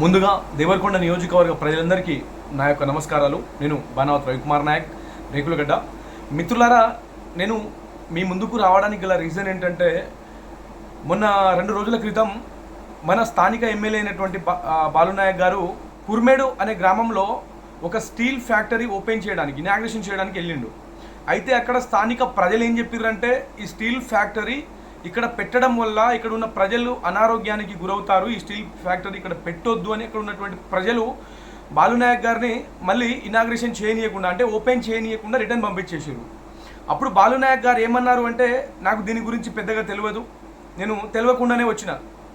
ముందుగా దేవరకొండ నియోజకవర్గ ప్రజలందరికీ నా యొక్క నమస్కారాలు. నేను బాణావత్ రవికుమార్ నాయక్, రేకులగడ్డ. మిత్రులారా, నేను మీ ముందుకు రావడానికి గల రీజన్ ఏంటంటే, మొన్న 2 రోజుల క్రితం మన స్థానిక ఎమ్మెల్యే అయినటువంటి బాలునాయక్ గారు కుర్మేడు అనే గ్రామంలో ఒక స్టీల్ ఫ్యాక్టరీ ఓపెన్ చేయడానికి, ఇనాగ్రేషన్ చేయడానికి వెళ్ళిండు. అయితే అక్కడ స్థానిక ప్రజలు ఏం చెప్పారంటే, ఈ స్టీల్ ఫ్యాక్టరీ ఇక్కడ పెట్టడం వల్ల ఇక్కడ ఉన్న ప్రజలు అనారోగ్యానికి గురవుతారు, ఈ స్టీల్ ఫ్యాక్టరీ ఇక్కడ పెట్టొద్దు అని ఇక్కడ ఉన్నటువంటి ప్రజలు బాలునాయక్ గారిని మళ్ళీ ఇనాగ్రేషన్ చేయనీయకుండా, అంటే ఓపెన్ చేయనీయకుండా రిటర్న్ పంపించేసారు. అప్పుడు బాలునాయక్ గారు ఏమన్నారు అంటే, నాకు దీని గురించి పెద్దగా తెలియదు, నేను తెలియకుండానే వచ్చిన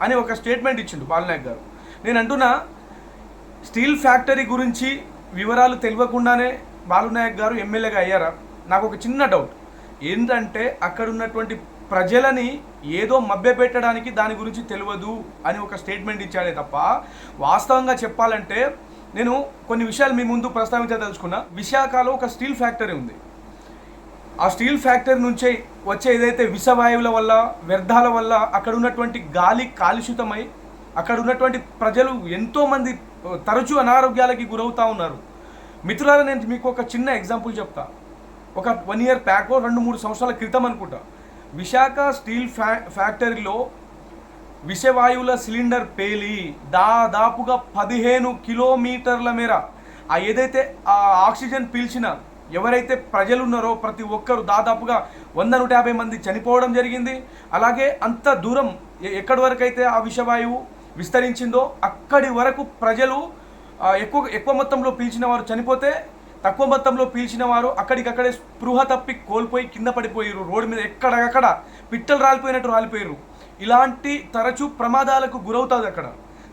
అని ఒక స్టేట్మెంట్ ఇచ్చిండు బాలునాయక్ గారు. నేను అంటున్నా, స్టీల్ ఫ్యాక్టరీ గురించి వివరాలు తెలియకుండానే బాలునాయక్ గారు ఎమ్మెల్యేగా అయ్యారా? నాకు ఒక చిన్న డౌట్ ఏంటంటే, అక్కడ ఉన్నటువంటి ప్రజలని ఏదో మభ్యపెట్టడానికి దాని గురించి తెలియదు అని ఒక స్టేట్మెంట్ ఇచ్చాడే తప్ప, వాస్తవంగా చెప్పాలంటే నేను కొన్ని విషయాలు మీ ముందు ప్రస్తావించదలుచుకున్నా. విశాఖలో ఒక స్టీల్ ఫ్యాక్టరీ ఉంది. ఆ స్టీల్ ఫ్యాక్టరీ నుంచే వచ్చే ఏదైతే విషవాయువుల వల్ల, వ్యర్థాల వల్ల అక్కడ ఉన్నటువంటి గాలి కాలుషితమై అక్కడ ఉన్నటువంటి ప్రజలు ఎంతోమంది తరచూ అనారోగ్యాలకి గురవుతూ ఉన్నారు. మిత్రులారా, నేను మీకు ఒక చిన్న ఎగ్జాంపుల్ చెప్తా. ఒక 1 year బ్యాక్, 2-3 సంవత్సరాల క్రితం అనుకుంటా, విశాఖ స్టీల్ ఫ్యాక్టరీలో విషవాయువుల సిలిండర్ పేలి దాదాపుగా 15 కిలోమీటర్ల మేర ఆ ఏదైతే ఆ ఆక్సిజన్ పీల్చిన ఎవరైతే ప్రజలు ఉన్నారో ప్రతి ఒక్కరు దాదాపుగా 100-150 మంది చనిపోవడం జరిగింది. అలాగే అంత దూరం ఎక్కడి వరకు అయితే ఆ విషవాయువు విస్తరించిందో అక్కడి వరకు ప్రజలు ఎక్కువ మొత్తంలో పీల్చిన వారు చనిపోతే, తక్కువ మొత్తంలో పీల్చిన వారు అక్కడికక్కడే స్పృహ తప్పి కోల్పోయి కింద పడిపోయారు. రోడ్డు మీద ఎక్కడెక్కడ పిట్టలు రాలిపోయినట్టు రాలిపోయారు. ఇలాంటి తరచూ ప్రమాదాలకు గురవుతుంది అక్కడ.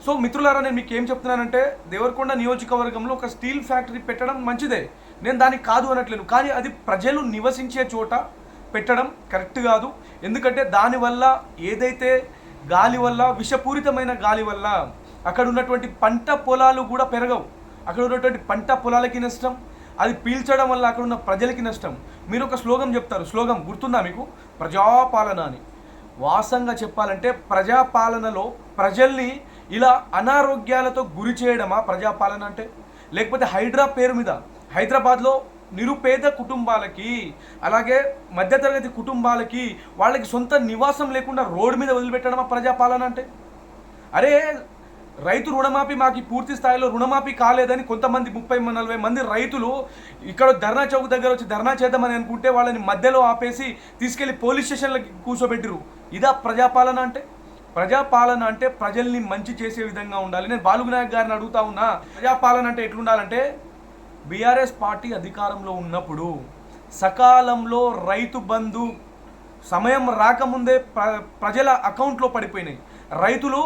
సో మిత్రులారా, నేను మీకు ఏం చెప్తున్నానంటే, దేవరకొండ నియోజకవర్గంలో ఒక స్టీల్ ఫ్యాక్టరీ పెట్టడం మంచిదే, నేను దానికి కాదు అనట్లేను. కానీ అది ప్రజలు నివసించే చోట పెట్టడం కరెక్ట్ కాదు. ఎందుకంటే దానివల్ల ఏదైతే గాలి వల్ల, విషపూరితమైన గాలి వల్ల అక్కడ ఉన్నటువంటి పంట పొలాలు కూడా పెరగవు. అక్కడ ఉన్నటువంటి పంట పొలాలకి నష్టం, అది పీల్చడం వల్ల అక్కడ ఉన్న ప్రజలకి నష్టం. మీరు ఒక స్లోగం చెప్తారు, స్లోగం గుర్తుందా మీకు? ప్రజాపాలన అని. వాస్తవంగా చెప్పాలంటే ప్రజాపాలనలో ప్రజల్ని ఇలా అనారోగ్యాలతో గురి చేయడమా ప్రజాపాలన అంటే? లేకపోతే హైడ్రా పేరు మీద హైదరాబాద్లో నిరుపేద కుటుంబాలకి, అలాగే మధ్యతరగతి కుటుంబాలకి వాళ్ళకి సొంత నివాసం లేకుండా రోడ్డు మీద వదిలిపెట్టడమా ప్రజాపాలన అంటే? అరే, రైతు రుణమాఫీ మాకు పూర్తి స్థాయిలో రుణమాఫీ కాలేదని కొంతమంది 30-40 మంది రైతులు ఇక్కడ ధర్నా చౌక్ దగ్గర వచ్చి ధర్నా చేద్దామని అనుకుంటే వాళ్ళని మధ్యలో ఆపేసి తీసుకెళ్లి పోలీస్ స్టేషన్లకి కూర్చోబెట్టిరు. ఇదా ప్రజాపాలన అంటే? ప్రజాపాలన అంటే ప్రజల్ని మంచి చేసే విధంగా ఉండాలి. నేను బాలునాయక్ గారిని అడుగుతా ఉన్నా, ప్రజాపాలన అంటే ఎట్లుండాలంటే, బీఆర్ఎస్ పార్టీ అధికారంలో ఉన్నప్పుడు సకాలంలో రైతు బంధు సమయం రాకముందే ప్రజల అకౌంట్లో పడిపోయినాయి. రైతులు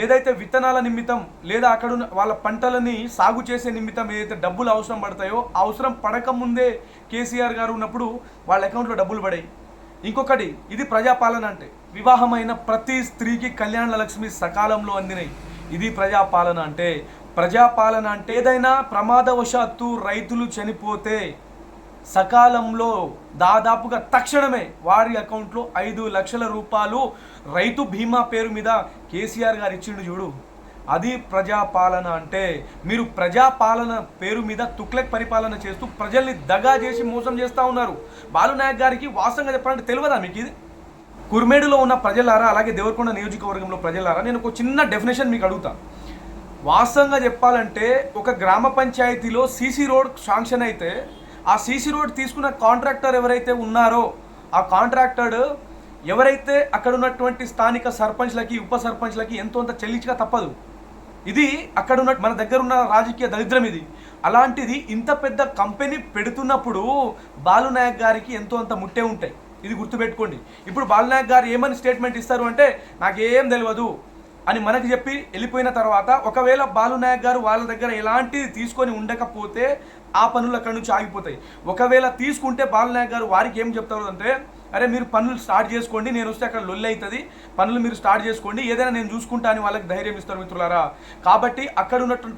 ఏదైతే విత్తనాల నిమిత్తం లేదా అక్కడ వాళ్ళ పంటలని సాగు చేసే నిమిత్తం ఏదైతే డబ్బులు అవసరం పడతాయో, అవసరం పడకముందే కేసీఆర్ గారు ఉన్నప్పుడు వాళ్ళ అకౌంట్లో డబ్బులు పడాయి. ఇంకొకటి, ఇది ప్రజాపాలన అంటే వివాహమైన ప్రతి స్త్రీకి కళ్యాణ లక్ష్మి సకాలంలో అందినాయి. ఇది ప్రజాపాలన అంటే. ప్రజాపాలన అంటే ఏదైనా ప్రమాదవశాత్తు రైతులు చనిపోతే సకాలంలో దాదాపుగా తక్షణమే వారి అకౌంట్లో 5 లక్షల రూపాయలు రైతు బీమా పేరు మీద కేసీఆర్ గారు ఇచ్చిండు చూడు, అది ప్రజాపాలన అంటే. మీరు ప్రజాపాలన పేరు మీద తుక్లక్ పరిపాలన చేస్తూ ప్రజల్ని దగా చేసి మోసం చేస్తూ ఉన్నారు. బాలునాయక్ గారికి వాస్తవంగా చెప్పాలంటే తెలియదా మీకు ఇది? కుర్మేడులో ఉన్న ప్రజలారా, అలాగే దేవరకొండ నియోజకవర్గంలో ప్రజలారా, నేను ఒక చిన్న డెఫినేషన్ మీకు అడుగుతా. వాస్తవంగా చెప్పాలంటే ఒక గ్రామ పంచాయతీలో సీసీ రోడ్ శాంక్షన్ అయితే ఆ సీసీ రోడ్ తీసుకున్న కాంట్రాక్టర్ ఎవరైతే ఉన్నారో ఆ కాంట్రాక్టర్ ఎవరైతే అక్కడ ఉన్నటువంటి స్థానిక సర్పంచ్లకి, ఉప సర్పంచ్లకి ఎంతో అంత చెల్లించక తప్పదు. ఇది అక్కడ ఉన్న మన దగ్గర ఉన్న రాజకీయ దరిద్రం ఇది. అలాంటిది ఇంత పెద్ద కంపెనీ పెడుతున్నప్పుడు బాలునాయక్ గారికి ఎంతో అంత ముట్టే ఉంటాయి. ఇది గుర్తుపెట్టుకోండి. ఇప్పుడు బాలునాయక్ గారు ఏమని స్టేట్మెంట్ ఇస్తారు అంటే, నాకేం తెలియదు అని మనకు చెప్పి వెళ్ళిపోయిన తర్వాత, ఒకవేళ బాలునాయక్ గారు వాళ్ళ దగ్గర ఎలాంటిది తీసుకొని ఉండకపోతే ఆ పనులు అక్కడి నుంచి ఆగిపోతాయి. ఒకవేళ తీసుకుంటే బాలునాయక్ గారు వారికి ఏం చెప్తారు అంటే, అరే మీరు పనులు స్టార్ట్ చేసుకోండి, నేను వస్తే అక్కడ లొల్లి అవుతుంది, పనులు మీరు స్టార్ట్ చేసుకోండి, ఏదైనా నేను చూసుకుంటా అని వాళ్ళకి ధైర్యం ఇస్తారు మిత్రులారా. కాబట్టి అక్కడ ఉన్నటువంటి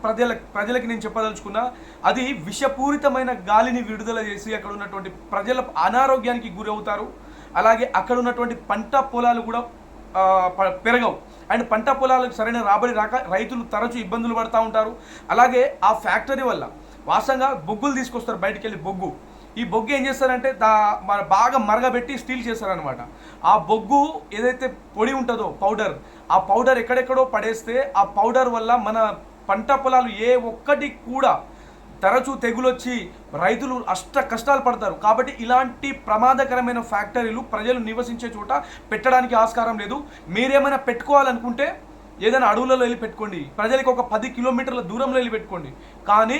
ప్రజలకి నేను చెప్పదలుచుకున్నా, అది విషపూరితమైన గాలిని విడుదల చేసి అక్కడ ఉన్నటువంటి ప్రజల అనారోగ్యానికి గురి అవుతారు. అలాగే అక్కడ ఉన్నటువంటి పంట పొలాలు కూడా పెరగవు. అండ్ పంట పొలాలకు సరైన రాబడి రాక రైతులు తరచూ ఇబ్బందులు పడుతూ ఉంటారు. అలాగే ఆ ఫ్యాక్టరీ వల్ల వాస్తవంగా బొగ్గులు తీసుకొస్తారు బయటికి వెళ్ళి. ఈ బొగ్గు ఏం చేస్తారంటే బాగా మరగబెట్టి స్టీల్ చేస్తారనమాట. ఆ బొగ్గు ఏదైతే పొడి ఉంటుందో పౌడర్, ఆ పౌడర్ ఎక్కడెక్కడో పడేస్తే ఆ పౌడర్ వల్ల మన పంట పొలాలు ఏ ఒక్కటి కూడా తరచూ తెగులొచ్చి రైతులు కష్టాలు పడతారు. కాబట్టి ఇలాంటి ప్రమాదకరమైన ఫ్యాక్టరీలు ప్రజలు నివసించే చోట పెట్టడానికి ఆస్కారం లేదు. మీరేమైనా పెట్టుకోవాలనుకుంటే ఏదైనా అడవులలో వెళ్ళి పెట్టుకోండి, ప్రజలకు ఒక 10 కిలోమీటర్ల దూరంలో వెళ్ళి పెట్టుకోండి. కానీ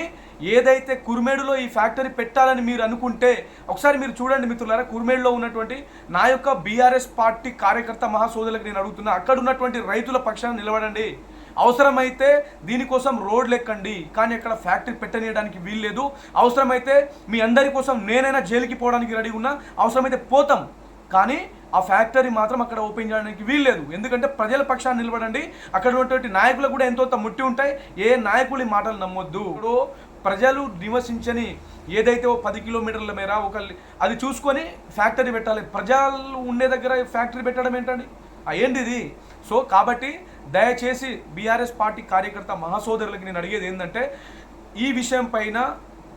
ఏదైతే కుర్మేడులో ఈ ఫ్యాక్టరీ పెట్టాలని మీరు అనుకుంటే ఒకసారి మీరు చూడండి మిత్రులారా, కుర్మేడులో ఉన్నటువంటి నా యొక్క బీఆర్ఎస్ పార్టీ కార్యకర్త మహాసోదరులకు నేను అడుగుతున్నా, అక్కడ ఉన్నటువంటి రైతుల పక్షాన నిలబడండి. అవసరమైతే దీనికోసం రోడ్లు ఎక్కండి, కానీ అక్కడ ఫ్యాక్టరీ పెట్టనీయడానికి వీల్లేదు. అవసరమైతే మీ అందరి కోసం నేనైనా జైలుకి పోవడానికి రెడీ ఉన్నా, అవసరమైతే పోతాం, కానీ ఆ ఫ్యాక్టరీ మాత్రం అక్కడ ఓపెన్ చేయడానికి వీల్లేదు. ఎందుకంటే ప్రజల పక్షాన్ని నిలబడండి. అక్కడ ఉన్నటువంటి నాయకులకు కూడా ఎంతో ముట్టి ఉంటాయి. ఏ నాయకుడి మాటలు నమ్మొద్దు. ఇప్పుడు ప్రజలు నివసించని ఏదైతే 10 కిలోమీటర్ల మేర అది చూసుకొని ఫ్యాక్టరీ పెట్టాలి. ప్రజలు ఉండే దగ్గర ఫ్యాక్టరీ పెట్టడం ఏంటండి? ఏంటి ఇది? సో కాబట్టి దయచేసి బీఆర్ఎస్ పార్టీ కార్యకర్త మహాసోదరులకి నేను అడిగేది ఏంటంటే, ఈ విషయం పైన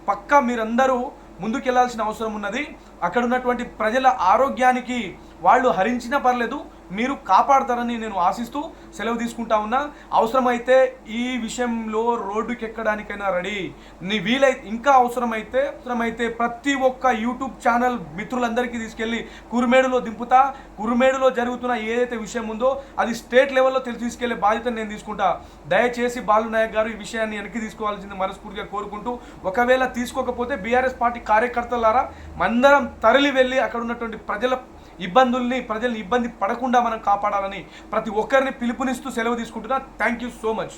పక్కా మీరందరూ ముందుకెళ్లాల్సిన అవసరం ఉన్నది. అక్కడ ఉన్నటువంటి ప్రజల ఆరోగ్యానికి వాళ్ళు హరించినా పర్లేదు, మీరు కాపాడతారని నేను ఆశిస్తూ సెలవు తీసుకుంటా ఉన్నా. అవసరమైతే ఈ విషయంలో రోడ్డుకి ఎక్కడానికైనా రెడీ. వీలైతే ఇంకా అవసరమైతే ప్రతి ఒక్క యూట్యూబ్ ఛానల్ మిత్రులందరికీ తీసుకెళ్ళి కుర్మేడులో దింపుతా. కుర్మేడులో జరుగుతున్న ఏదైతే విషయం ఉందో అది స్టేట్ లెవెల్లో తీసుకెళ్లే బాధ్యతను నేను తీసుకుంటా. దయచేసి బాలు నాయక్ గారు ఈ విషయాన్ని వెనక్కి తీసుకోవాల్సింది మనస్ఫూర్తిగా కోరుకుంటూ, ఒకవేళ తీసుకోకపోతే బీఆర్ఎస్ పార్టీ కార్యకర్తలారా అందరం తరలి వెళ్ళి అక్కడ ఉన్నటువంటి ప్రజల్ని ఇబ్బంది పడకుండా మనం కాపాడాలని ప్రతి ఒక్కరిని పిలుపునిస్తూ సెలవు తీసుకుంటున్నా. Thank you so much.